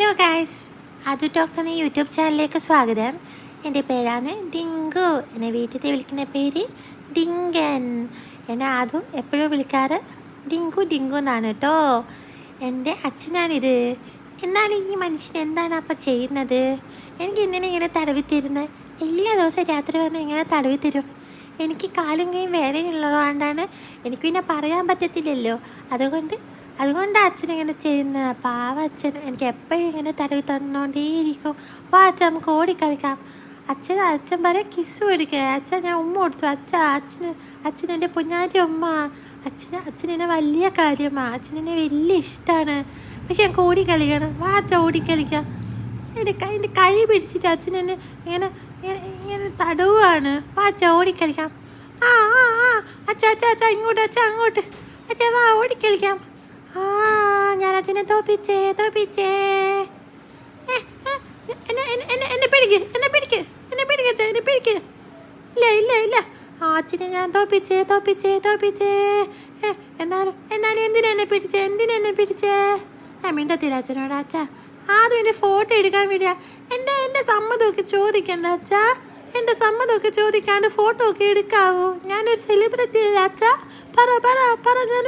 Hello guys, ആദു talks എന്ന YouTube ചാനലിലേക്ക് സ്വാഗതം. എൻ്റെ പേരാണ് ഡിങ്കു. എന്നെ വീട്ടിൽ വിളിക്കുന്ന പേര് ഡിങ്കൻ. എന്നെ ആദു എപ്പോഴും വിളിക്കാറ് ഡിങ്കു ഡിങ്കു എന്നാണ് കേട്ടോ. എൻ്റെ അച്ഛനാണിത്. എന്നാൽ ഈ മനുഷ്യൻ എന്താണ് അപ്പം ചെയ്യുന്നത്? എനിക്ക് ഇങ്ങനെ തടവി തരുന്നത് എല്ലാ ദിവസവും രാത്രി വന്ന് ഇങ്ങനെ തടവി തരും. എനിക്ക് കാലും കൈയും വേദനയുള്ളതുകൊണ്ടാണ്. എനിക്ക് പിന്നെ പറയാൻ പറ്റത്തില്ലല്ലോ. അതുകൊണ്ട് അച്ഛൻ ഇങ്ങനെ ചെയ്യുന്ന പാവ അച്ഛൻ എനിക്ക് എപ്പോഴും ഇങ്ങനെ തടവി തന്നോണ്ടേയിരിക്കും. അപ്പോൾ അച്ഛൻ നമുക്ക് ഓടിക്കളിക്കാം. അച്ഛൻ പറയും കിസ് കൊടുക്കുക. അച്ഛൻ ഞാൻ ഉമ്മ കൊടുത്തു. അച്ഛൻ എൻ്റെ പൊന്നാറ്റി ഉമ്മ. അച്ഛനെന്നെ വലിയ കാര്യമാണ്. അച്ഛനെന്നെ വലിയ ഇഷ്ടമാണ്. പക്ഷെ ഞങ്ങൾക്ക് ഓടിക്കളിക്കണം. അച്ഛൻ ഓടിക്കളിക്കാം. എൻ്റെ കൈ പിടിച്ചിട്ട് അച്ഛനെന്നെ ഇങ്ങനെ തടവുകയാണ്. അച്ഛൻ ഓടിക്കളിക്കാം. ആ ആ ആ അച്ഛ ഇങ്ങോട്ട് അങ്ങോട്ട്. അച്ഛൻ വാ ഓടിക്കളിക്കാം. ഞാൻ അച്ഛനെ തോപ്പിച്ചേ. എന്നെ പിടിക്ക് ഇല്ല അച്ഛനെ ഞാൻ തോപ്പിച്ചേ. എന്നാലും എന്തിനാ എന്നെ പിടിച്ചേ? ഞാൻ മിണ്ടത്തില്ല അച്ഛനോട്. അച്ഛാ ആദ്യം എൻ്റെ ഫോട്ടോ എടുക്കാൻ വേണ്ടിയാ. എൻ്റെ സമ്മതമൊക്കെ ചോദിക്കണ്ട അച്ഛാ. എൻ്റെ സമ്മതമൊക്കെ ചോദിക്കാണ്ട് ഫോട്ടോ ഒക്കെ എടുക്കാവോ? ഞാനൊരു സെലിബ്രിറ്റി അല്ല അച്ഛാ. പറ